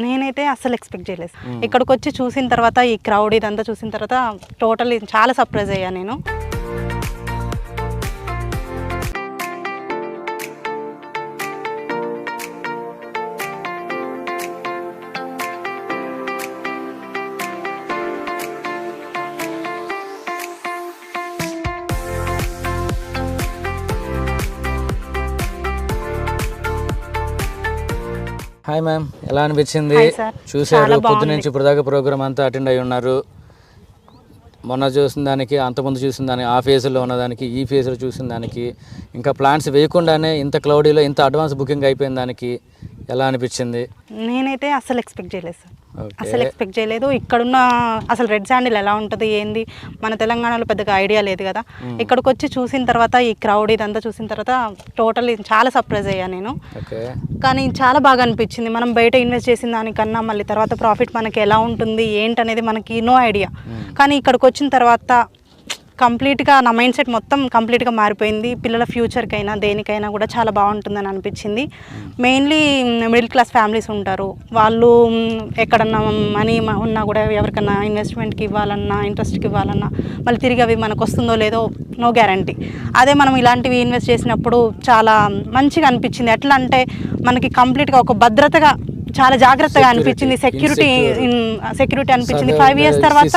నేనైతే అస్సలు ఎక్స్పెక్ట్ చేయలేదు. ఇక్కడికి వచ్చి చూసిన తర్వాత ఈ క్రౌడ్ ఇదంతా చూసిన తర్వాత టోటల్లీ చాలా సర్ప్రైజ్ అయ్యా నేను. హాయ్ మ్యామ్, ఎలా అనిపించింది? చూసారు పొద్దు నుంచి ఇప్పుడు దాకా ప్రోగ్రామ్ అంతా అటెండ్ అయి ఉన్నారు. మొన్న చూసిన దానికి, అంతకుముందు చూసిన దానికి, ఆ ఫేజ్లో ఉన్నదానికి, ఈ ఫేజ్లో చూసిన దానికి, ఇంకా ప్లాన్స్ వేయకుండానే ఇంత క్లౌడీలో ఇంత అడ్వాన్స్ బుకింగ్ అయిపోయిన దానికి ఎలా అనిపించింది? నేనైతే అస్సలు ఎక్స్పెక్ట్ చేయలేదు సార్, అసలు ఎక్స్పెక్ట్ చేయలేదు. ఇక్కడున్న అసలు రెడ్ శాండిల్ ఎలా ఉంటుంది ఏంది మన తెలంగాణలో పెద్దగా ఐడియా లేదు కదా. ఇక్కడికి వచ్చి చూసిన తర్వాత ఈ క్రౌడ్ ఇదంతా చూసిన తర్వాత టోటల్లీ చాలా సర్ప్రైజ్ అయ్యా నేను. కానీ చాలా బాగా అనిపించింది. మనం బయట ఇన్వెస్ట్ చేసిన దానికన్నా మళ్ళీ తర్వాత ప్రాఫిట్ మనకి ఎలా ఉంటుంది ఏంటనేది మనకి నో ఐడియా. కానీ ఇక్కడికి వచ్చిన తర్వాత కంప్లీట్గా నా మైండ్ సెట్ మొత్తం కంప్లీట్గా మారిపోయింది. పిల్లల ఫ్యూచర్కైనా దేనికైనా కూడా చాలా బాగుంటుందని అనిపించింది. మెయిన్లీ మిడిల్ క్లాస్ ఫ్యామిలీస్ ఉంటారు, వాళ్ళు ఎక్కడన్నా మనీ ఉన్నా కూడా ఎవరికన్నా ఇన్వెస్ట్మెంట్కి ఇవ్వాలన్నా, ఇంట్రెస్ట్కి ఇవ్వాలన్నా మళ్ళీ తిరిగి అవి మనకు వస్తుందో లేదో నో గ్యారంటీ. అదే మనం ఇలాంటివి ఇన్వెస్ట్ చేసినప్పుడు చాలా మంచిగా అనిపించింది. ఎట్లా అంటే మనకి కంప్లీట్గా ఒక భద్రతగా చాలా జాగ్రత్తగా అనిపించింది. సెక్యూరిటీ అనిపించింది. 5 years తర్వాత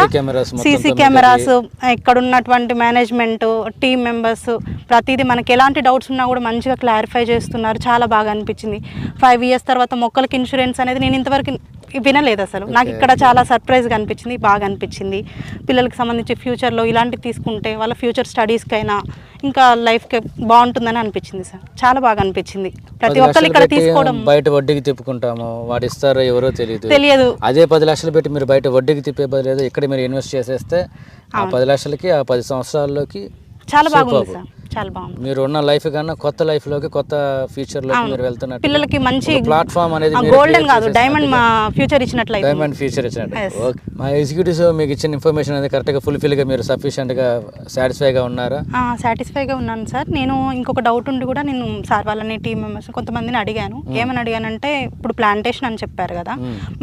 సీసీ కెమెరాస్, ఇక్కడ ఉన్నటువంటి మేనేజ్మెంట్ టీమ్ మెంబర్స్ ప్రతిదీ మనకి ఎలాంటి డౌట్స్ ఉన్నా కూడా మంచిగా క్లారిఫై చేస్తున్నారు. చాలా బాగా అనిపించింది. 5 years తర్వాత మొక్కలకి ఇన్సూరెన్స్ అనేది నేను ఇంతవరకు వినలేదు అసలు. నాకు ఇక్కడ చాలా సర్ప్రైజ్గా అనిపించింది, బాగా అనిపించింది. పిల్లలకి సంబంధించి ఫ్యూచర్లో ఇలాంటివి తీసుకుంటే వాళ్ళ ఫ్యూచర్ స్టడీస్కైనా ఇంకా లైఫ్కి బాగుంటుందని అనిపించింది సార్. చాలా బాగా అనిపించింది. ప్రతి ఒక్కరు ఇక్కడ తీసుకోవడం. బయట వడ్డీకి తిప్పుకుంటాము, వాడు ఇస్తారో ఎవరో తెలియదు. అదే 10 లక్షలు పెట్టి మీరు బయట వడ్డీకి తిప్పే బదులు ఇక్కడ మీరు ఇన్వెస్ట్ చేసేస్తే ఆ 10 లక్షలకి ఆ 10 సంవత్సరాల్లోకి చాలా బాగుంది సార్. చాలా బాగుంది. మీరు ఉన్న లైఫ్ కన్నా కొత్త లైఫ్ లోకి, కొత్త ఫ్యూచర్ లోకి మీరు వెళ్తున్నారు. పిల్లలకి మంచి ప్లాట్ఫామ్ అనేది గోల్డెన్ కాదు, డైమండ్ ఫ్యూచర్ ఇచ్చినట్లు. డైమండ్ ఫ్యూచర్ ఇచ్చినట్టు. మా ఎగ్జిక్యూటివ్స్ మీకు ఇచ్చిన ఇన్ఫర్మేషన్ అనేది కరెక్ట్ గా ఫుల్ఫిల్ గా మీరు సఫిషియెంట్ గా సాటిస్ఫై గా ఉన్నారా? సాటిస్ఫైగా ఉన్నాను సార్. నేను ఇంకొక డౌట్ ఉండి కూడా నేను సార్ వాళ్ళని టీమ్ మెంబర్స్ కొంతమందిని అడిగాను. ఏమని అడిగానంటే ఇప్పుడు ప్లాంటేషన్ అని చెప్పారు కదా,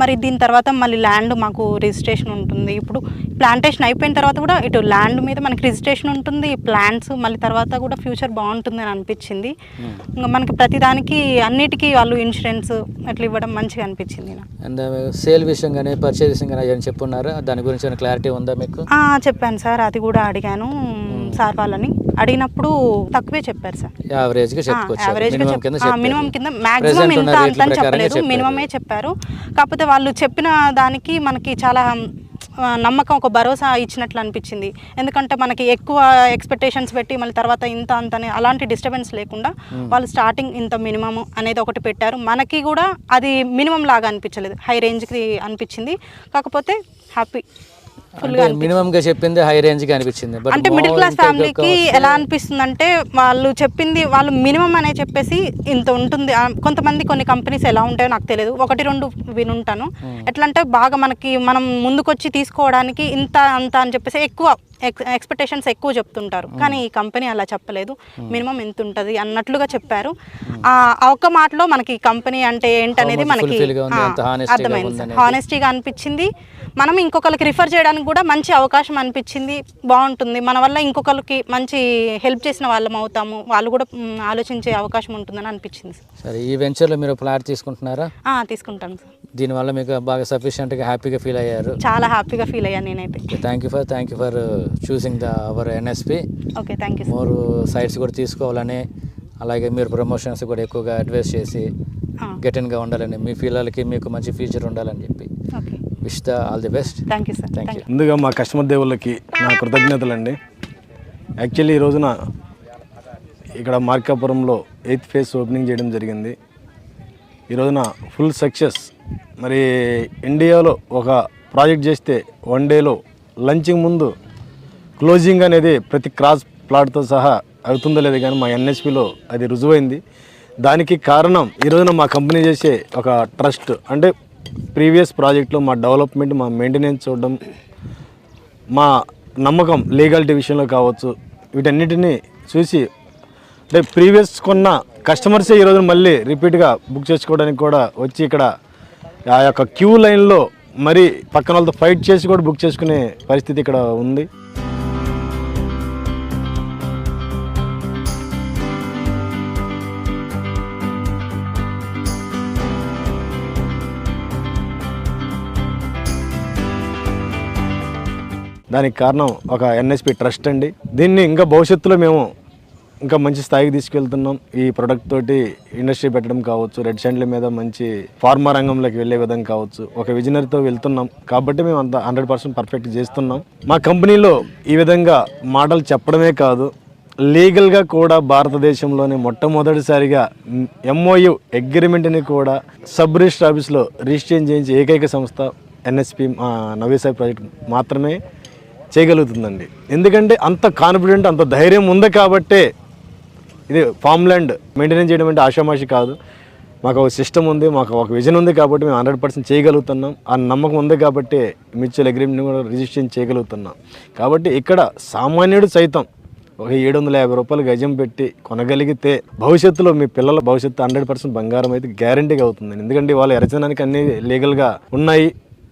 మరి దీని తర్వాత మళ్ళీ ల్యాండ్ మాకు రిజిస్ట్రేషన్ ఉంటుంది. ఇప్పుడు ప్లాంటేషన్ అయిపోయిన తర్వాత కూడా ఇటు ల్యాండ్ మీద మనకి రిజిస్ట్రేషన్ ఉంటుంది, ప్లాంట్స్ మళ్ళీ తర్వాత కూడా ఫ్యూచర్ బాగుంటుంది అని అనిపించింది. ఇంకా మనకి ప్రతిదానికి అన్నిటికీ వాళ్ళు ఇన్సూరెన్స్ అట్లా ఇవ్వడం మంచిగా అనిపించింది. అండ్ సేల్ విషయం కానీ పర్చేజ్ విషయం కానీ ఏమైనా చెప్పున్నారా? దాని గురించి ఏమైనా క్లారిటీ ఉందా మీకు? చెప్పాను సార్, అది కూడా అడిగాను సార్ వాళ్ళని. అడిగినప్పుడు తక్కువే చెప్పారు సార్. యావరేజ్గా మినిమం కింద మ్యాక్సిమం ఇంత అంత అని చెప్పలేదు, మినిమమే చెప్పారు. కాకపోతే వాళ్ళు చెప్పిన దానికి మనకి చాలా నమ్మకం, ఒక భరోసా ఇచ్చినట్లు అనిపించింది. ఎందుకంటే మనకి ఎక్కువ ఎక్స్పెక్టేషన్స్ పెట్టి మళ్ళీ తర్వాత ఇంత అంతనే అలాంటి డిస్టర్బెన్స్ లేకుండా వాళ్ళు స్టార్టింగ్ ఇంత మినిమం అనేది ఒకటి పెట్టారు. మనకి కూడా అది మినిమం లాగా అనిపించలేదు, హై రేంజ్కి అనిపించింది. కాకపోతే హ్యాపీ. మినిమం గా చెప్పింది హై రేంజ్ గా అనిపించింది. అంటే మిడిల్ క్లాస్ ఫ్యామిలీకి ఎలా అనిపిస్తుంది అంటే వాళ్ళు చెప్పింది వాళ్ళు మినిమం అనే చెప్పేసి ఇంత ఉంటుంది. కొంతమంది కొన్ని కంపెనీస్ ఎలా ఉంటాయో నాకు తెలియదు, 1-2 వినుంటాను. ఎట్లా అంటే బాగా మనకి మనం ముందుకొచ్చి తీసుకోవడానికి ఇంత అంత అని చెప్పేసి ఎక్కువ ఎక్స్పెక్టేషన్స్ ఎక్కువ చెప్తుంటారు. కానీ ఈ కంపెనీ అలా చెప్పలేదు, మినిమం ఎంత ఉంటుంది అన్నట్లుగా చెప్పారు. ఆ ఒక్క మాటలో మనకి కంపెనీ అంటే ఏంటనేది మనకి అర్థమైంది. హానెస్టీగా అనిపించింది. మనం ఇంకొకరికి రిఫర్ చేయడానికి కూడా మంచి అవకాశం అనిపించింది. బాగుంటుంది, మన వల్ల ఇంకొకరికి మంచి హెల్ప్ చేసిన వాళ్ళం అవుతాము, వాళ్ళు కూడా ఆలోచించే అవకాశం ఉంటుందని అనిపించింది. సరే, ఈ వెంచర్లో మీరు ప్లాట్ తీసుకుంటున్నారా? తీసుకుంటాను సార్. దీనివల్ల మీకు బాగా సఫిషియెంట్గా హ్యాపీగా ఫీల్ అయ్యారు? చాలా హ్యాపీగా ఫీల్ అయ్యాను నేనైతే. థ్యాంక్ యూ ఫర్ చూసింగ్ our NSP. Okay, thank you. More sites కూడా తీసుకోవాలని, అలాగే మీరు ప్రమోషన్స్ కూడా ఎక్కువగా అడ్వైస్ చేసి గెటిన్గా ఉండాలని, మీ పిల్లలకి మీకు మంచి ఫ్యూచర్ ఉండాలని చెప్పి wish all the best. Thank you sir. Thank you. ముందుగా మా కస్టమర్ దేవుళ్ళకి నా కృతజ్ఞతలండి. యాక్చువల్లీ ఈ రోజున ఇక్కడ మార్కాపురంలో 8th phase ఓపెనింగ్ చేయడం జరిగింది. ఈ రోజున ఫుల్ సక్సెస్. మరి ఇండియాలో ఒక ప్రాజెక్ట్ చేస్తే 1 dayలో లంచింగ్ ముందు క్లోజింగ్ అనేది ప్రతి క్రాస్ ప్లాట్తో సహా అవుతుందో లేదు, కానీ మా ఎన్ఎస్పిలో అది రుజువైంది. దానికి కారణం ఈ రోజున మా కంపెనీ చేసే ఒక ట్రస్ట్. అంటే ప్రీవియస్ ప్రాజెక్ట్లో మా డెవలప్మెంట్, మా మెయింటెనెన్స్ చూడడం, మా నమ్మకం లీగాలిటీ విషయంలో కావచ్చు, వీటన్నిటిని చూసి అంటే ప్రీవియస్ కొన్న కస్టమర్సే ఈరోజు మళ్ళీ రిపీట్గా బుక్ చేసుకోవడానికి కూడా వచ్చి ఇక్కడ ఆ యొక్క క్యూ లైన్లో మరి పక్కన వాళ్ళతో ఫైట్ చేసి కూడా బుక్ చేసుకునే పరిస్థితి ఇక్కడ ఉంది. దానికి కారణం ఒక ఎన్ఎస్పి ట్రస్ట్ అండి. దీన్ని ఇంకా భవిష్యత్తులో మేము ఇంకా మంచి స్థాయికి తీసుకెళ్తున్నాం. ఈ ప్రొడక్ట్ తోటి ఇండస్ట్రీ పెట్టడం కావచ్చు, రెడ్ శాండ్ల మీద మంచి ఫార్మా రంగంలోకి వెళ్ళే విధంగా కావచ్చు, ఒక విజనరీతో వెళ్తున్నాం. కాబట్టి మేము అంత 100% పర్ఫెక్ట్ చేస్తున్నాం. మా కంపెనీలో ఈ విధంగా మాటలు చెప్పడమే కాదు, లీగల్గా కూడా భారతదేశంలోనే మొట్టమొదటిసారిగా MOU అగ్రిమెంట్ని కూడా సబ్ రిజిస్టర్ ఆఫీస్లో రిజిస్ట్రేషన్ చేయించే ఏకైక సంస్థ ఎన్ఎస్పి నవీ సాయి ప్రాజెక్ట్ మాత్రమే చేయగలుగుతుందండి. ఎందుకంటే అంత కాన్ఫిడెంట్, అంత ధైర్యం ఉంది కాబట్టే ఇది ఫామ్ ల్యాండ్ మెయింటైన్ చేయడం అంటే ఆషామాషి కాదు. మాకు ఒక సిస్టమ్ ఉంది, మాకు ఒక విజన్ ఉంది కాబట్టి మేము 100% చేయగలుగుతున్నాం. ఆ నమ్మకం ఉంది కాబట్టి మ్యూచువల్ అగ్రిమెంట్ని కూడా రిజిస్ట్రేషన్ చేయగలుగుతున్నాం. కాబట్టి ఇక్కడ సామాన్యుడు సైతం ఒక 750 రూపాయలు గజం పెట్టి కొనగలిగితే భవిష్యత్తులో మీ పిల్లల భవిష్యత్తు 100% బంగారం అయితే గ్యారంటీగా అవుతుందండి. ఎందుకంటే వాళ్ళు ఎరచడానికి అన్ని లీగల్గా ఉన్నాయి.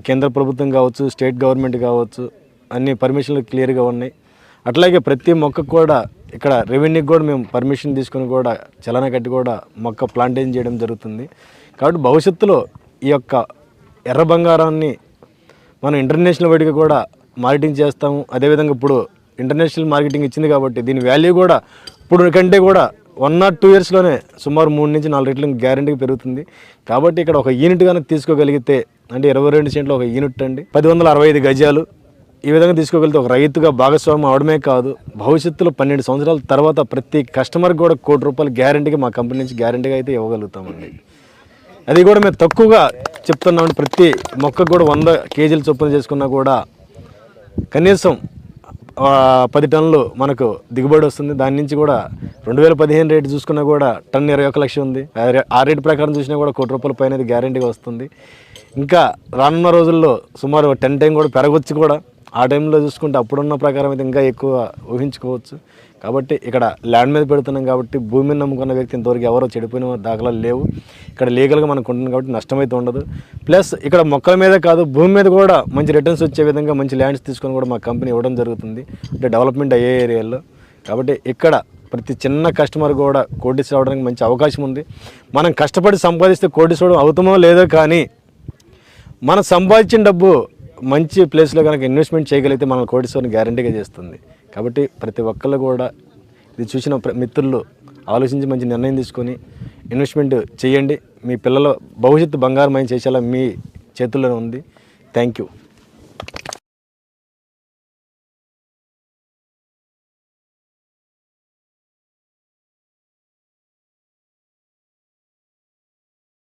కేంద్ర ప్రభుత్వం కావచ్చు, స్టేట్ గవర్నమెంట్ కావచ్చు, అన్ని పర్మిషన్లు క్లియర్గా ఉన్నాయి. అట్లాగే ప్రతి మొక్కకు కూడా ఇక్కడ రెవెన్యూకి కూడా మేము పర్మిషన్ తీసుకొని కూడా చలన కట్టి కూడా మొక్క ప్లాంటేషన్ చేయడం జరుగుతుంది. కాబట్టి భవిష్యత్తులో ఈ యొక్క ఎర్ర బంగారాన్ని మనం ఇంటర్నేషనల్ వైడ్గా కూడా మార్కెటింగ్ చేస్తాము. అదేవిధంగా ఇప్పుడు ఇంటర్నేషనల్ మార్కెటింగ్ ఇచ్చింది కాబట్టి దీని వాల్యూ కూడా ఇప్పుడు కంటే కూడా 1 or 2 ఇయర్స్లోనే సుమారు 3 నుంచి 4 రెట్లు గ్యారంటీగా పెరుగుతుంది. కాబట్టి ఇక్కడ ఒక యూనిట్ కనుక తీసుకోగలిగితే అంటే 22 సెంట్లు ఒక యూనిట్ అండి, 1065 గజాలు ఈ విధంగా తీసుకోగలిగితే ఒక రైతుగా భాగస్వామ్యం అవడమే కాదు, భవిష్యత్తులో 12 సంవత్సరాల తర్వాత ప్రతి కస్టమర్కి కూడా ₹1 కోటి గ్యారంటీగా మా కంపెనీ నుంచి గ్యారంటీగా అయితే ఇవ్వగలుగుతామండి. అది కూడా మేము తక్కువగా చెప్తున్నామండి. ప్రతి మొక్కకు కూడా 100 కేజీలు చొప్పున చేసుకున్నా కూడా కనీసం 10 టన్నులు మనకు దిగుబడి వస్తుంది. దాని నుంచి కూడా 2015 రేటు చూసుకున్నా కూడా టన్ 21 లక్షలు ఉంది. ఆ రేటు ప్రకారం చూసినా కూడా ₹1 కోటి పైన గ్యారంటీగా వస్తుంది. ఇంకా రానున్న రోజుల్లో సుమారు 10 టైం కూడా పెరగవచ్చు కూడా. ఆ టైంలో చూసుకుంటే అప్పుడున్న ప్రకారం అయితే ఇంకా ఎక్కువ ఊహించుకోవచ్చు. కాబట్టి ఇక్కడ ల్యాండ్ మీద పెడుతున్నాం కాబట్టి భూమిని నమ్ముకున్న వ్యక్తి ఇంతవరకు ఎవరో చెడిపోయిన దాఖలాలు లేవు. ఇక్కడ లీగల్గా మనకు ఉంటుంది కాబట్టి నష్టమైతే ఉండదు. ప్లస్ ఇక్కడ మొక్కల మీద కాదు భూమి మీద కూడా మంచి రిటర్న్స్ వచ్చే విధంగా మంచి ల్యాండ్స్ తీసుకొని కూడా మా కంపెనీ ఇవ్వడం జరుగుతుంది, అంటే డెవలప్మెంట్ అయ్యే ఏరియాలో. కాబట్టి ఇక్కడ ప్రతి చిన్న కస్టమర్ కూడా కోటీశ్వరుడు అవడానికి మంచి అవకాశం ఉంది. మనం కష్టపడి సంపాదిస్తే కోటీశ్వరుడు అవుతామో లేదో, కానీ మనం సంపాదించిన డబ్బు మంచి ప్లేస్లో కనుక ఇన్వెస్ట్మెంట్ చేయగలిగితే మనం కోటీశ్వరుని గ్యారంటీగా చేస్తుంది. కాబట్టి ప్రతి ఒక్కళ్ళు కూడా ఇది చూసిన మిత్రులు ఆలోచించి మంచి నిర్ణయం తీసుకొని ఇన్వెస్ట్మెంట్ చేయండి. మీ పిల్లల భవిష్యత్తు బంగారమయం చేసేలా మీ చేతుల్లోనే ఉంది. Thank you.